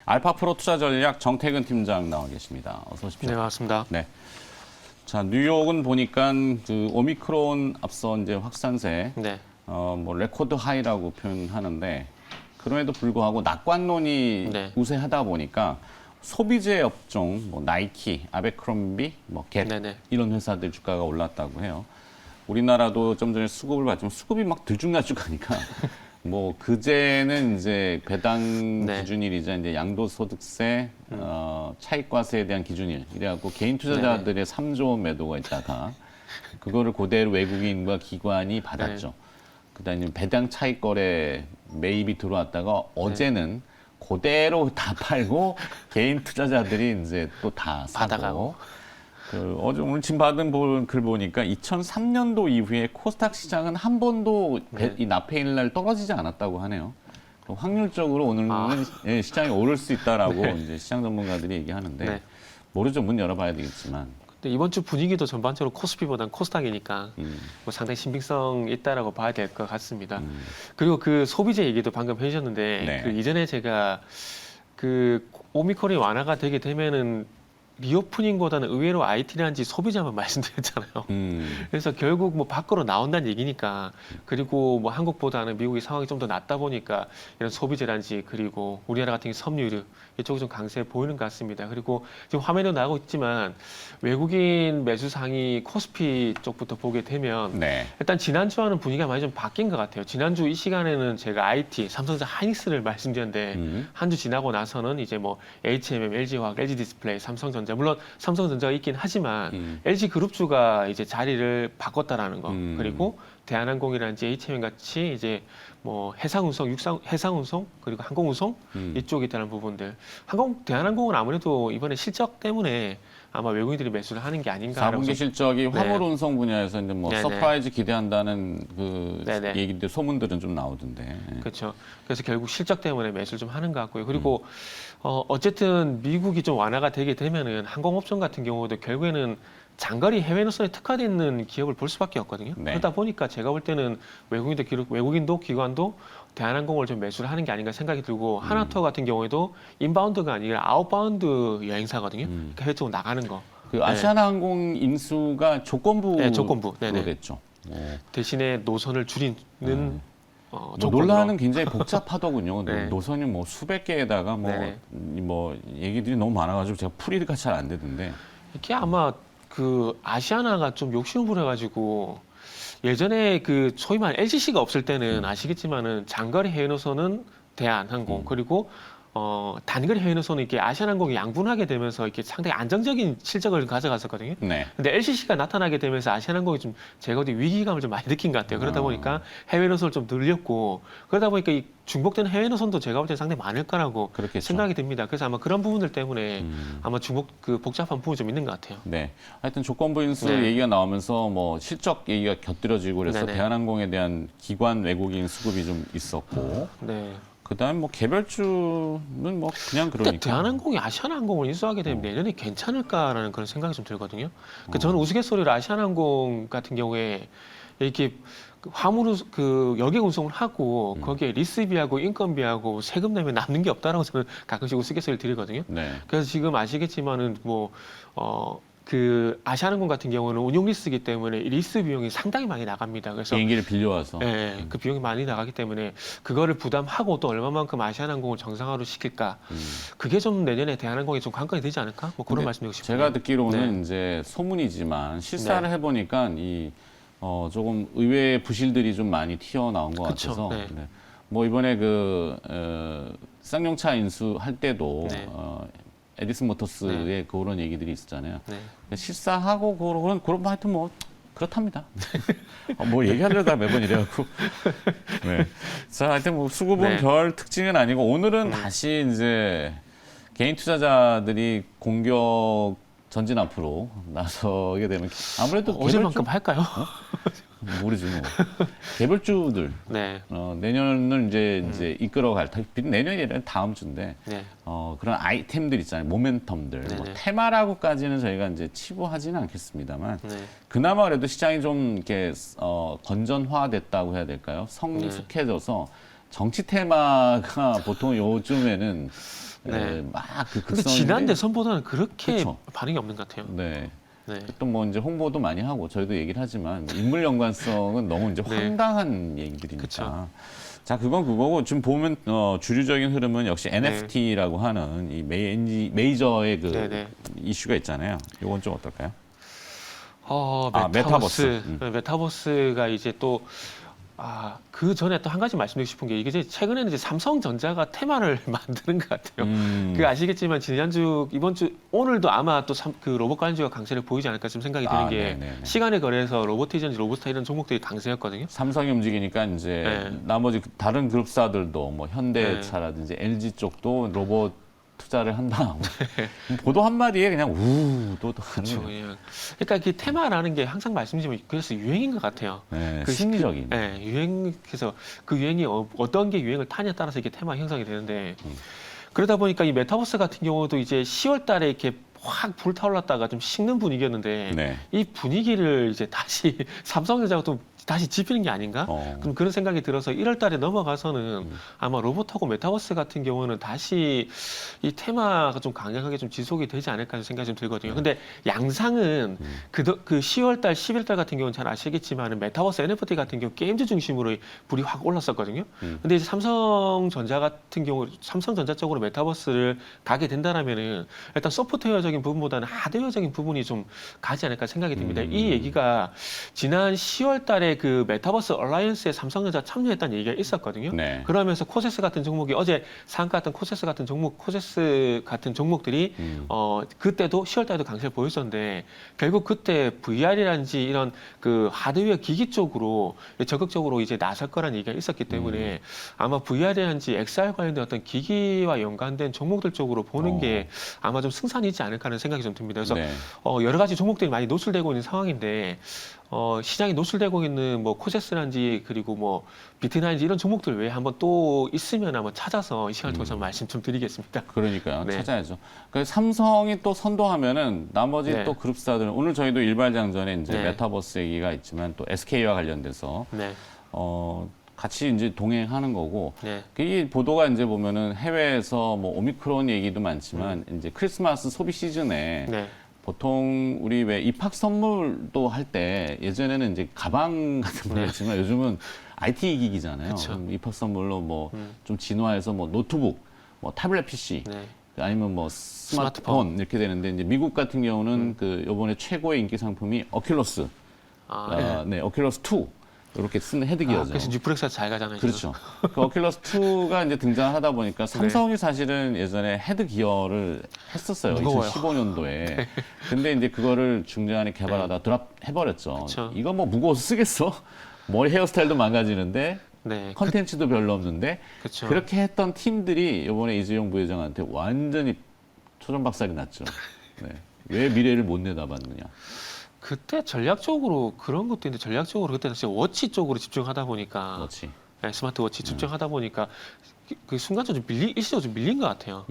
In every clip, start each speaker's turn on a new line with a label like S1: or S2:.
S1: 알파프로 투자 전략 정태근 팀장 나와 계십니다. 어서 오십시오.
S2: 네, 반갑습니다.
S1: 네. 자, 뉴욕은 보니까 그 오미크론 앞서 이제 확산세,
S2: 네.
S1: 뭐 레코드 하이라고 표현하는데 그럼에도 불구하고 낙관론이
S2: 네.
S1: 우세하다 보니까 소비재 업종, 뭐 나이키, 아베크롬비, 뭐 갭
S2: 네네.
S1: 이런 회사들 주가가 올랐다고 해요. 우리나라도 좀 전에 수급을 봤지만 수급이 막 들쭉날쭉하니까 뭐 그제는 이제 배당
S2: 네.
S1: 기준일이자 이제 양도소득세, 차익과세에 대한 기준일 이래갖고 개인 투자자들의 3조 원 매도가 있다가 그거를 그대로 외국인과 기관이 받았죠. 그다음에 배당 차익 거래 매입이 들어왔다가 어제는 그대로 다 팔고 개인 투자자들이 이제 또 다 사고.
S2: 받아가고.
S1: 어제 오늘 지금 받은 글 보니까 2003년도 이후에 코스닥 시장은 한 번도 이 나페일 날 떨어지지 않았다고 하네요. 확률적으로 오늘은 예, 시장이 오를 수 있다라고 이제 시장 전문가들이 얘기하는데
S2: 네.
S1: 모르죠. 문 열어봐야 되겠지만.
S2: 근데 이번 주 분위기도 전반적으로 코스피보다는 코스닥이니까 뭐 상당히 신빙성 있다라고 봐야 될 것 같습니다. 그리고 그 소비재 얘기도 방금 해주셨는데
S1: 네.
S2: 그 이전에 제가 그 오미크론이 완화가 되게 되면은 리오프닝보다는 의외로 IT라든지 소비자만 말씀드렸잖아요. 그래서 결국 뭐 밖으로 나온다는 얘기니까 그리고 뭐 한국보다는 미국의 상황이 좀 더 낫다 보니까 이런 소비재라든지 그리고 우리나라 같은 경우 섬유류 이쪽이 좀 강세 보이는 것 같습니다. 그리고 지금 화면에 나오고 있지만 외국인 매수 상위 코스피 쪽부터 보게 되면
S1: 네.
S2: 일단 지난주와는 분위기가 많이 좀 바뀐 것 같아요. 지난주 이 시간에는 제가 IT, 삼성전자, 하이닉스를 말씀드렸는데 한 주 지나고 나서는 이제 뭐 HMM, LG화학, LG디스플레이, 삼성전자 물론 삼성전자가 있긴 하지만 LG그룹주가 이제 자리를 바꿨다라는 거 그리고 대한항공이라든지 HMM 같이 이제 뭐 해상운송, 해상운송 그리고 항공운송 이쪽에 대한 부분들 대한항공은 아무래도 이번에 실적 때문에 아마 외국인들이 매수를 하는 게 아닌가라고
S1: 4분기 실적이
S2: 네.
S1: 화물 운송 분야에서 이제 뭐
S2: 네네.
S1: 서프라이즈 기대한다는 그
S2: 네네.
S1: 얘기들 소문들은 좀 나오던데.
S2: 그렇죠. 그래서 결국 실적 때문에 매수를 좀 하는 것 같고요. 그리고 어쨌든 미국이 좀 완화가 되게 되면은 항공업종 같은 경우도 결국에는 장거리 해외 노선에 특화되어 있는 기업을 볼 수밖에 없거든요.
S1: 네.
S2: 그러다 보니까 제가 볼 때는 외국인도 기관도 대한항공을 좀 매수를 하는 게 아닌가 생각이 들고 하나투어 같은 경우에도 인바운드가 아니라 아웃바운드 여행사거든요. 그러니까 해외 쪽으로 나가는 거.
S1: 그 아시아나항공 인수가 조건부로
S2: 네, 조건부. 네네.
S1: 됐죠.
S2: 대신에 노선을 줄이는
S1: 뭐
S2: 조건으로.
S1: 논란은 굉장히 복잡하더군요.
S2: 네.
S1: 노선이 뭐 수백 개에다가
S2: 네네.
S1: 뭐 얘기들이 너무 많아가지고 제가 풀이가 잘 안 되던데.
S2: 이게 아마 그 아시아나가 좀 욕심을 부려가지고 예전에 그 소위 말하는 LCC가 없을 때는 아시겠지만은 장거리 해외 노선은 대한항공 그리고 단거리 해외 노선은 이렇게 아시아나항공이 양분하게 되면서 이렇게 상당히 안정적인 실적을 가져갔었거든요.
S1: 네.
S2: 근데 LCC가 나타나게 되면서 아시아나항공이 좀 제가 보기에 위기감을 좀 많이 느낀 것 같아요. 그러다 보니까 해외 노선을 좀 늘렸고 그러다 보니까 이 중복되는 해외 노선도 제가 볼 때 상당히 많을 거라고
S1: 그렇겠죠.
S2: 생각이 듭니다. 그래서 아마 그런 부분들 때문에 아마 그 복잡한 부분이 좀 있는 것 같아요.
S1: 네. 하여튼 조건부 인수
S2: 네.
S1: 얘기가 나오면서 뭐 실적 얘기가 곁들여지고 그래서
S2: 네네.
S1: 대한항공에 대한 기관 외국인 수급이 좀 있었고
S2: 네.
S1: 그다음 뭐 개별주는 뭐 그냥
S2: 근데
S1: 그러니까.
S2: 대한항공이 아시아나항공을 인수하게 되면 내년에 괜찮을까라는 그런 생각이 좀 들거든요. 그 저는 우스갯소리로 아시아나항공 같은 경우에 이렇게 화물 그 여객 운송을 하고 거기에 리스비하고 인건비하고 세금 내면 남는 게 없다라고 저는 가끔씩 우스갯소리를 드리거든요.
S1: 네.
S2: 그래서 지금 아시겠지만은 그 아시아나항공 같은 경우는 운용 리스이기 때문에 리스 비용이 상당히 많이 나갑니다. 그래서
S1: 비행기를 빌려와서.
S2: 네, 그 비용이 많이 나가기 때문에 그거를 부담하고 또 얼마만큼 아시아나항공을 정상화로 시킬까? 그게 좀 내년에 대한항공이 좀 관건이 되지 않을까? 뭐 그런
S1: 근데
S2: 말씀드리고 싶어요.
S1: 제가 듣기로는 이제 소문이지만 실사를 해보니까 조금 의외의 부실들이 좀 많이 튀어나온 것
S2: 그쵸,
S1: 같아서
S2: 네.
S1: 네. 뭐 이번에 쌍용차 인수할 때도
S2: 네.
S1: 에디슨 모터스의 그런 얘기들이 있었잖아요.
S2: 네.
S1: 실사하고 그런 뭐 하여튼 뭐 그렇답니다. 뭐 얘기하려다 매번 이래갖고. 네. 자, 하여튼 뭐 수급은
S2: 네.
S1: 별 특징은 아니고 오늘은 다시 이제 개인 투자자들이 공격 전진 앞으로 나서게 되면 아무래도
S2: 어제만큼 할까요?
S1: 모르지 뭐. 개별주들
S2: 네.
S1: 내년을 이제 이끌어갈 내년이 아니라 다음 주인데
S2: 네.
S1: 그런 아이템들 있잖아요. 모멘텀들. 뭐
S2: 네네.
S1: 테마라고까지는 저희가 이제 치부하지는 않겠습니다만
S2: 네.
S1: 그나마 그래도 시장이 좀 이렇게 건전화됐다고 해야 될까요? 성숙해져서 정치 테마가 보통 요즘에는
S2: 네.
S1: 막그
S2: 근데 지난 대선보다는 그렇게
S1: 그쵸.
S2: 반응이 없는 것 같아요.
S1: 네.
S2: 네.
S1: 또 뭐 이제 홍보도 많이 하고 저희도 얘기를 하지만 인물 연관성은 너무 이제
S2: 네.
S1: 황당한 얘기들이니까.
S2: 그쵸.
S1: 자, 그건 그거고 지금 보면 주류적인 흐름은 역시
S2: 네.
S1: NFT라고 하는 이 메이저의 그
S2: 네네.
S1: 이슈가 있잖아요. 이건 좀 어떨까요?
S2: 메타버스.
S1: 메타버스.
S2: 메타버스가 이제 또 그 전에 또 한 가지 말씀드리고 싶은 게 이게 이제 최근에는 이제 삼성전자가 테마를 만드는 것 같아요. 그 아시겠지만 지난주, 이번 주, 오늘도 아마 또 그 로봇 관주가 강세를 보이지 않을까 지금 생각이 드는 게
S1: 네네네.
S2: 시간에 거래해서 로보티전지, 로보스타 이런 종목들이 강세였거든요.
S1: 삼성이 움직이니까 이제
S2: 네.
S1: 나머지 다른 그룹사들도 뭐 현대차라든지 LG 쪽도 로봇 투자를 한다. 보도 한 마디에 그냥 또 하는
S2: 그렇죠.
S1: 거예요.
S2: 그러니까 그 테마라는 게 항상 말씀드리면 그래서 유행인 것 같아요.
S1: 네,
S2: 그
S1: 심리적인.
S2: 유행해서 그 유행이 어떤 게 유행을 타냐에 따라서 이게 테마 형성이 되는데 그러다 보니까 이 메타버스 같은 경우도 이제 10월 달에 이렇게 확 불타올랐다가 좀 식는 분위기였는데
S1: 네.
S2: 이 분위기를 이제 다시 삼성전자가 또 다시 짚히는 게 아닌가? 그럼 그런 생각이 들어서 1월 달에 넘어가서는 아마 로봇하고 메타버스 같은 경우는 다시 이 테마가 좀 강력하게 좀 지속이 되지 않을까 하는 생각이 좀 들거든요. 근데 양상은 그 10월 달, 11월 달 같은 경우는 잘 아시겠지만 메타버스 NFT 같은 경우 게임즈 중심으로 불이 확 올랐었거든요. 근데 이제 삼성전자 같은 경우 삼성전자 쪽으로 메타버스를 가게 된다라면은 일단 소프트웨어적인 부분보다는 하드웨어적인 부분이 좀 가지 않을까 생각이 듭니다. 이 얘기가 지난 10월 달에 그 메타버스 얼라이언스에 삼성전자 참여했다는 얘기가 있었거든요.
S1: 네.
S2: 그러면서 코세스 같은 종목이 어제 상한가 같은 코세스 같은 종목들이 그때도 10월 달에도 강세를 보였었는데 결국 그때 VR이라든지 이런 그 하드웨어 기기 쪽으로 적극적으로 이제 나설 거란 얘기가 있었기 때문에 아마 VR이라든지 XR 관련된 어떤 기기와 연관된 종목들 쪽으로 보는 게 아마 좀 승산이지 않을까 하는 생각이 좀 듭니다. 그래서
S1: 네.
S2: 여러 가지 종목들이 많이 노출되고 있는 상황인데 시장이 노출되고 있는 뭐 코세스란지 그리고 뭐 비트나인지 이런 종목들 외에 한번 또 있으면 한번 찾아서 이 시간을 통해서 말씀 좀 드리겠습니다.
S1: 그러니까요.
S2: 네.
S1: 찾아야죠. 그 삼성이 또 선도하면은 나머지
S2: 네.
S1: 또 그룹사들은 오늘 저희도 일발장전에 이제
S2: 네.
S1: 메타버스 얘기가 있지만 또 SK와 관련돼서
S2: 네,
S1: 같이 이제 동행하는 거고
S2: 네,
S1: 이 보도가 이제 보면은 해외에서 뭐 오미크론 얘기도 많지만 이제 크리스마스 소비 시즌에
S2: 네,
S1: 보통 우리 왜 입학 선물도 할 때 예전에는 이제 가방 같은 거였지만 요즘은 IT 기기잖아요.
S2: 그쵸.
S1: 그럼 입학 선물로 뭐 좀 진화해서 뭐 노트북, 뭐 타블렛 PC
S2: 네,
S1: 아니면 뭐 스마트폰 이렇게 되는데 이제 미국 같은 경우는 그 요번에 최고의 인기 상품이 어큘러스, 네, 어큘러스 2 이렇게 쓰는 헤드기어죠.
S2: 그래서 뉴프렉스가 잘 가잖아요.
S1: 그렇죠. 그 어큘러스 2가 이제 등장하다 보니까 삼성이 사실은 예전에 헤드기어를 했었어요.
S2: 무거워요.
S1: 2015년도에. 근데 이제 그거를 중간에 개발하다 드랍 해버렸죠.
S2: 그쵸.
S1: 이거 뭐 무거워서 쓰겠어? 머리 헤어스타일도 망가지는데
S2: 네,
S1: 컨텐츠도 별로 없는데
S2: 그쵸.
S1: 그렇게 했던 팀들이 이번에 이재용 부회장한테 완전히 초전박살이 났죠. 네. 왜 미래를 못 내다봤느냐.
S2: 그때 전략적으로 그런 것도 있는데 전략적으로 그때 사실 워치 쪽으로 집중하다 보니까
S1: 그렇지.
S2: 네, 스마트워치 집중하다 보니까 그 순간적으로 일시적으로 좀 밀린 것 같아요.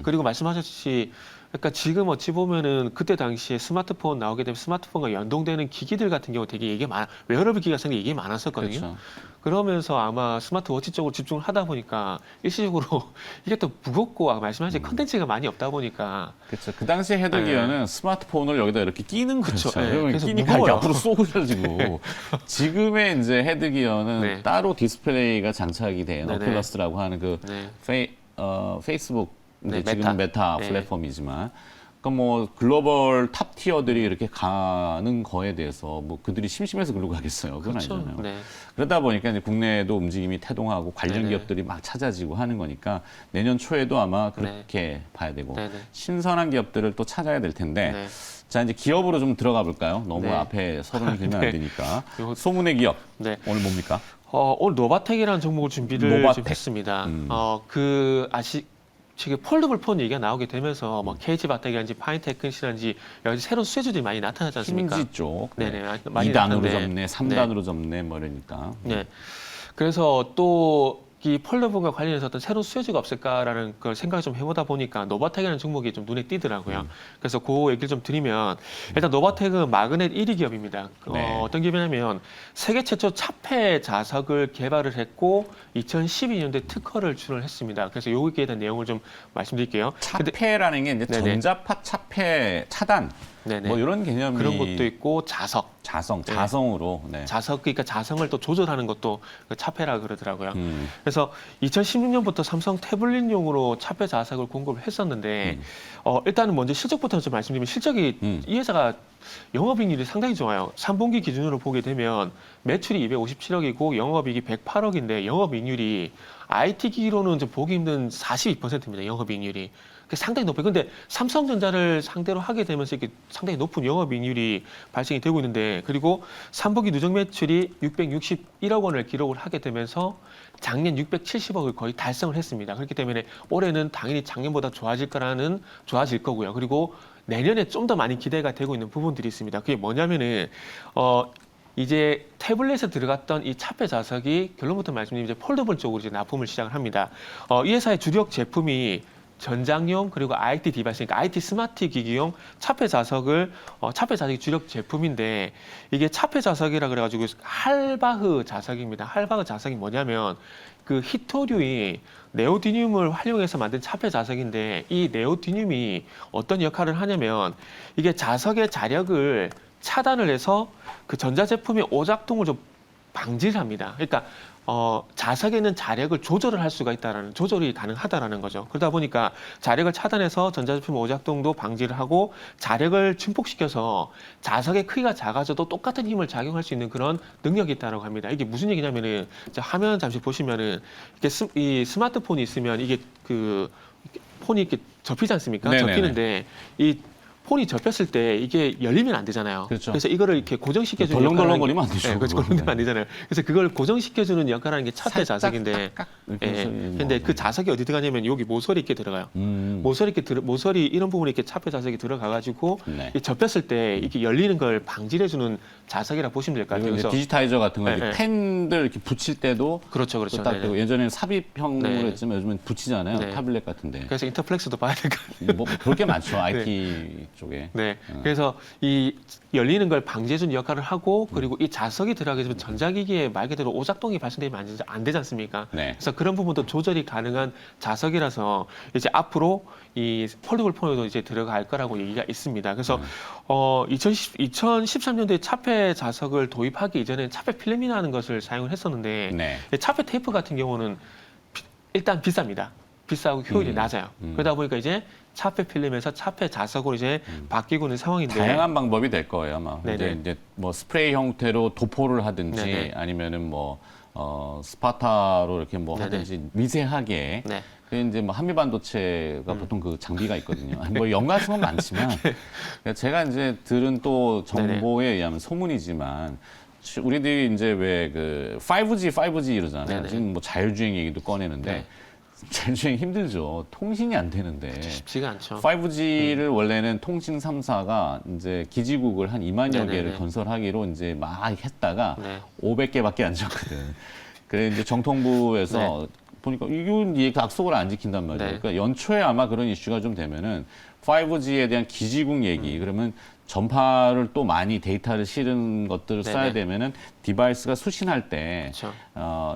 S2: 그리고 말씀하셨듯이 그러니까 지금 어찌 보면은 그때 당시에 스마트폰 나오게 되면 스마트폰과 연동되는 기기들 같은 경우 되게 얘기 웨어러블 기기가 생기 얘기 많았었거든요.
S1: 그렇죠.
S2: 그러면서 아마 스마트워치 쪽으로 집중을 하다 보니까 일시적으로 이게 또 무겁고 말씀하신 컨텐츠가 많이 없다 보니까
S1: 그렇죠. 그 당시 헤드기어는 스마트폰을 여기다 이렇게 끼는 거죠.
S2: 그쵸. 네.
S1: 그러면
S2: 그래서
S1: 끼니까
S2: 무거워요.
S1: 앞으로 쏘고져지고 지금의 이제 헤드기어는
S2: 네.
S1: 따로 디스플레이가 장착이 된
S2: 네네.
S1: 어큘러스라고 하는 그
S2: 네.
S1: 페이스북 이제
S2: 네,
S1: 지금은 메타
S2: 네.
S1: 플랫폼이지만 그러니까 뭐 글로벌 탑 티어들이 이렇게 가는 거에 대해서 뭐 그들이 심심해서 글로 가겠어요. 그건
S2: 그렇죠.
S1: 아니잖아요.
S2: 네.
S1: 그러다 보니까 이제 국내에도 움직임이 태동하고 관련
S2: 네네.
S1: 기업들이 막 찾아지고 하는 거니까 내년 초에도 아마 그렇게 봐야 되고
S2: 네네.
S1: 신선한 기업들을 또 찾아야 될 텐데
S2: 네.
S1: 자 이제 기업으로 좀 들어가 볼까요? 너무
S2: 네.
S1: 앞에 서론을 길면
S2: 네.
S1: 안 되니까
S2: 요거-
S1: 소문의 기업
S2: 네.
S1: 오늘 뭡니까?
S2: 오늘 노바텍이라는 종목을 준비를 좀
S1: 노바텍.
S2: 했습니다. 그 지금 폴더블 폰 얘기가 나오게 되면서 뭐 KG바텍이란지 파인테크시란지 여기 새로운 수혜주들이 많이 나타나지 않습니까?
S1: 힘지 쪽
S2: 네네, 많이
S1: 2단으로
S2: 나타났는데.
S1: 접네, 3단으로 접네 뭐 이러니까
S2: 네. 그래서 또 이 폴더블과 관련해서 어떤 새로운 수혜주가 없을까라는 걸 생각을 좀 해보다 보니까 노바텍이라는 종목이 좀 눈에 띄더라고요. 그래서 그 얘기를 좀 드리면 일단 노바텍은 마그넷 1위 기업입니다.
S1: 네.
S2: 어떤 기업이냐면 세계 최초 차폐 자석을 개발을 했고 2012년도에 특허를 출원했습니다. 그래서 여기에 대한 내용을 좀 말씀드릴게요.
S1: 차폐라는 게 이제
S2: 네네.
S1: 전자파 차폐 차단
S2: 네네.
S1: 뭐 이런 개념이
S2: 그런 것도 있고 자석.
S1: 자성으로 네.
S2: 자석 그러니까 자성을 또 조절하는 것도 그 차폐라 그러더라고요.
S1: 음.
S2: 그래서 2016년부터 삼성 태블릿용으로 차폐 자석을 공급을 했었는데 일단은 먼저 실적부터 좀 말씀드리면 실적이 이 회사가 영업이익률이 상당히 좋아요. 3분기 기준으로 보게 되면 매출이 257억이고 영업이익이 108억인데 영업이익률이 IT 기기로는 좀 보기 힘든 42%입니다. 영업이익률이. 상당히 높아요. 근데 삼성전자를 상대로 하게 되면서 이렇게 상당히 높은 영업이익률이 발생이 되고 있는데 그리고 3분기 누적 매출이 661억 원을 기록을 하게 되면서 작년 670억을 거의 달성을 했습니다. 그렇기 때문에 올해는 당연히 작년보다 좋아질 거고요. 그리고 내년에 좀 더 많이 기대가 되고 있는 부분들이 있습니다. 그게 뭐냐면은 이제 태블릿에 들어갔던 이 차폐 자석이 결론부터 말씀드리면 이제 폴더블 쪽으로 이제 납품을 시작을 합니다. 이 회사의 주력 제품이 전장용 그리고 IT 디바이스, 그러니까 IT 스마트 기기용 차폐 자석이 주력 제품인데 이게 차폐 자석이라 그래가지고 할바흐 자석입니다. 할바흐 자석이 뭐냐면 그 히토류의 네오디듐을 활용해서 만든 차폐 자석인데 이 네오디듐이 어떤 역할을 하냐면 이게 자석의 자력을 차단을 해서 그 전자제품의 오작동을 좀 방지를 합니다. 그러니까 자석에 있는 자력을 조절을 할 수가 있다라는 조절이 가능하다라는 거죠. 그러다 보니까 자력을 차단해서 전자제품 오작동도 방지를 하고 자력을 증폭시켜서 자석의 크기가 작아져도 똑같은 힘을 작용할 수 있는 그런 능력이 있다라고 합니다. 이게 무슨 얘기냐면은 화면 잠시 보시면은 이렇게 이 스마트폰이 있으면 이게 그 폰이 이렇게 접히지 않습니까?
S1: 네네네.
S2: 접히는데 이 폰이 접혔을 때 이게 열리면 안 되잖아요.
S1: 그렇죠.
S2: 그래서 이거를 이렇게 고정시켜주는
S1: 덜렁덜렁거리면 안 되죠.
S2: 네, 그렇죠. 덜렁거리면 안 되잖아요. 그래서 그걸 고정시켜주는 역할을 하는 게 차폐
S1: 살짝
S2: 자석인데,
S1: 깍깍 이렇게
S2: 예.
S1: 소리 뭐.
S2: 근데 그 자석이 어디 들어가냐면 여기 모서리 이렇게 들어가요. 모서리 이런 부분에 이렇게 차폐 자석이 들어가가지고
S1: 네.
S2: 이 접혔을 때 이렇게 열리는 걸 방지해주는 자석이라 보시면 될 것 같아요.
S1: 그리고 이제
S2: 그래서
S1: 디지타이저 같은 거
S2: 네, 네.
S1: 펜들 이렇게 붙일 때도
S2: 그렇죠, 그렇죠.
S1: 딱
S2: 네네.
S1: 되고 예전에는 삽입형으로
S2: 네.
S1: 했지만 요즘은 붙이잖아요.
S2: 네.
S1: 타블렛 같은데.
S2: 그래서 인터플렉스도 봐야 될 것 같아요.
S1: 뭐 그럴 게 많죠. IT 쪽에.
S2: 네. 그래서 이 열리는 걸 방지해주는 역할을 하고 그리고 이 자석이 들어가게 되면 전자기기에 말 그대로 오작동이 발생되면 안 되지 않습니까?
S1: 네.
S2: 그래서 그런 부분도 조절이 가능한 자석이라서 이제 앞으로 이 폴더블 폰에도 이제 들어갈 거라고 얘기가 있습니다. 그래서 2013년도에 차폐 자석을 도입하기 이전에 차폐 필름이라는 것을 사용을 했었는데
S1: 네.
S2: 차폐 테이프 같은 경우는 일단 비쌉니다. 비싸고 효율이 낮아요. 그러다 보니까 이제 차폐 필름에서 차폐 자석으로 이제 바뀌고 있는 상황인데
S1: 다양한 방법이 될 거예요, 아마.
S2: 네네.
S1: 이제 뭐 스프레이 형태로 도포를 하든지
S2: 네네.
S1: 아니면은 뭐 스파타로 이렇게 뭐
S2: 네네.
S1: 하든지 미세하게.
S2: 네.
S1: 그 이제 뭐 한미반도체가 보통 그 장비가 있거든요. 아니, 뭐 연관성은 많지만 제가 이제 들은 또 정보에 의하면 소문이지만 우리들이 이제 왜 그 5G 이러잖아요.
S2: 네네.
S1: 지금 뭐 자율주행 얘기도 꺼내는데
S2: 네.
S1: 자율주행 힘들죠. 통신이 안 되는데.
S2: 쉽지가 않죠.
S1: 5G를 원래는 통신 3사가 이제 기지국을 한 2만여
S2: 네네네.
S1: 개를 건설하기로 이제 막 했다가
S2: 네.
S1: 500개밖에 안 졌거든. 그래 이제 정통부에서 보니까 이건 얘 약속을 안 지킨단 말이에요.
S2: 네.
S1: 그러니까 연초에 아마 그런 이슈가 좀 되면은 5G에 대한 기지국 얘기 그러면 전파를 또 많이 데이터를 실은 것들을
S2: 네네.
S1: 써야 되면은 디바이스가 수신할 때
S2: 그렇죠.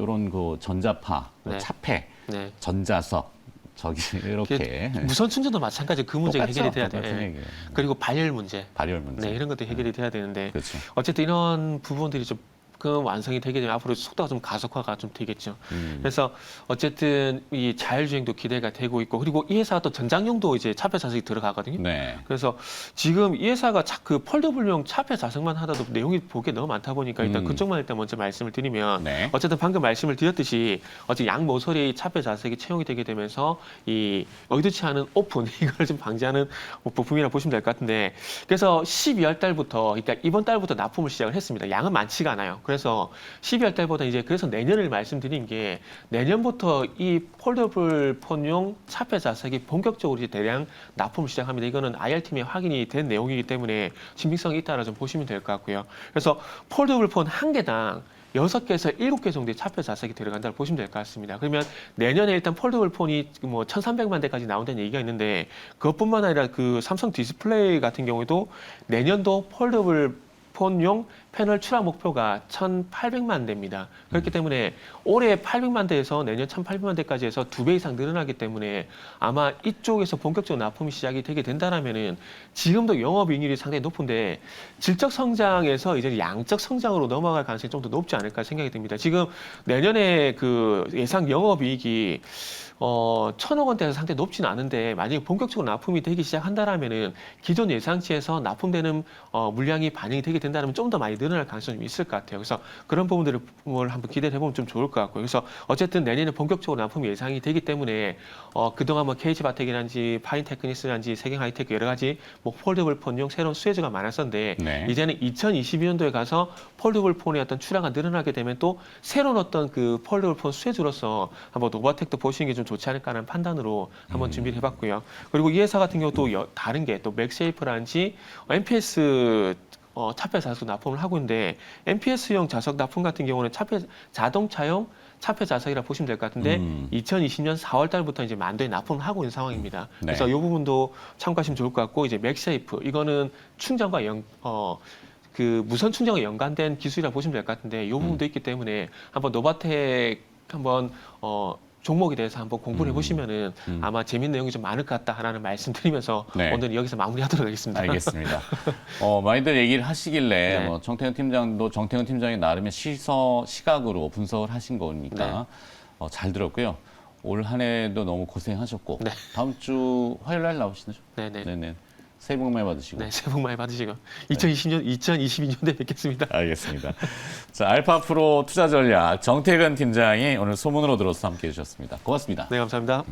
S1: 이런 그 전자파,
S2: 네.
S1: 차폐,
S2: 네.
S1: 전자석 저기 이렇게
S2: 무선 충전도 마찬가지 그 문제가
S1: 똑같죠?
S2: 해결이 돼야 돼요.
S1: 똑같은
S2: 예.
S1: 얘기예요.
S2: 그리고 발열 문제.
S1: 발열 문제.
S2: 네, 이런 것도 해결이 돼야 되는데
S1: 그렇죠.
S2: 어쨌든 이런 부분들이 좀 그 완성이 되게 되면 앞으로 속도가 좀 가속화가 좀 되겠죠. 그래서 어쨌든 이 자율주행도 기대가 되고 있고 그리고 이 회사가 또 전장용도 이제 차폐 자석이 들어가거든요.
S1: 네.
S2: 그래서 지금 이 회사가 그 폴더블용 차폐 자석만 하다도 내용이 보기에 너무 많다 보니까 일단 그쪽만 일단 먼저 말씀을 드리면
S1: 네.
S2: 어쨌든 방금 말씀을 드렸듯이 어쨌든 양 모서리 차폐 자석이 채용이 되게 되면서 이 의도치 않은 오픈 이걸 좀 방지하는 부품이라고 보시면 될 것 같은데 그래서 12월 달부터 그러니까 이번 달부터 납품을 시작을 했습니다. 양은 많지가 않아요. 그래서 12월 달보다 이제 그래서 내년을 말씀드린 게 내년부터 이 폴더블 폰용 차폐 자석이 본격적으로 이제 대량 납품을 시작합니다. 이거는 IR팀에 확인이 된 내용이기 때문에 신빙성이 있다라 좀 보시면 될 것 같고요. 그래서 폴더블 폰 한 개당 6개에서 7개 정도의 차표 자석이 들어간다고 보시면 될 것 같습니다. 그러면 내년에 일단 폴더블 폰이 뭐 1,300만 대까지 나온다는 얘기가 있는데 그것뿐만 아니라 그 삼성 디스플레이 같은 경우에도 내년도 폴더블 폰용 패널 출하 목표가 1,800만 대입니다. 그렇기 때문에 올해 800만 대에서 내년 1,800만 대까지 해서 2배 이상 늘어나기 때문에 아마 이쪽에서 본격적으로 납품이 시작이 되게 된다라면은 지금도 영업이익률이 상당히 높은데 질적 성장에서 이제 양적 성장으로 넘어갈 가능성이 좀 더 높지 않을까 생각이 듭니다. 지금 내년에 그 예상 영업이익이 1,000억 원대에서 상당히 높지는 않은데 만약에 본격적으로 납품이 되기 시작한다라면은 기존 예상치에서 납품되는 물량이 반영이 되게 된다면 좀 더 많이 늘어날 가능성이 좀 있을 것 같아요. 그래서 그런 부분들을 한번 기대를 해보면 좀 좋을 것 같고요. 그래서 어쨌든 내년에 본격적으로 납품이 예상이 되기 때문에 그동안 뭐 KH바텍이란지 파인테크니스란지 세경하이테크 여러 가지 뭐 폴더블 폰용 새로운 수혜주가 많았었는데
S1: 네.
S2: 이제는 2022년도에 가서 폴더블 폰의 어떤 출하가 늘어나게 되면 또 새로운 어떤 그 폴더블 폰 수혜주로서 한번 노바텍도 보시는 게 좀 좋지 않을까라는 판단으로 한번 준비를 해봤고요. 그리고 이 회사 같은 경우도 다른 게 또 맥쉐이프라든지 MPS 차폐 자석 납품을 하고 있는데 MPS용 자석 납품 같은 경우는 자동차용 차폐 자석이라 보시면 될 것 같은데 2020년 4월 달부터 이제 만도에 납품을 하고 있는 상황입니다.
S1: 네.
S2: 그래서 이 부분도 참고하시면 좋을 것 같고 이제 맥쉐이프 이거는 충전과 그 무선 충전과 연관된 기술이라 보시면 될 것 같은데 이 부분도 있기 때문에 한번 노바텍 한번 종목에 대해서 한번 공부를 해보시면은 아마 재밌는 내용이 좀 많을 것 같다라는 말씀드리면서
S1: 네.
S2: 오늘 여기서 마무리하도록 하겠습니다.
S1: 알겠습니다. 많이들 얘기를 하시길래
S2: 네.
S1: 뭐 정태근 팀장도 정태근 팀장이 나름의 시각으로 분석을 하신 거니까 잘 들었고요. 올 한 해도 너무 고생하셨고
S2: 네.
S1: 다음 주 화요일 날 나오시죠?
S2: 네네.
S1: 네네. 새해 복 많이 받으시고.
S2: 네, 새해 복 많이 받으시고 2022년에 뵙겠습니다.
S1: 알겠습니다. 자, 알파 프로 투자 전략 정태근 팀장이 오늘 소문으로 들어서 함께 해주셨습니다. 고맙습니다.
S2: 네, 감사합니다.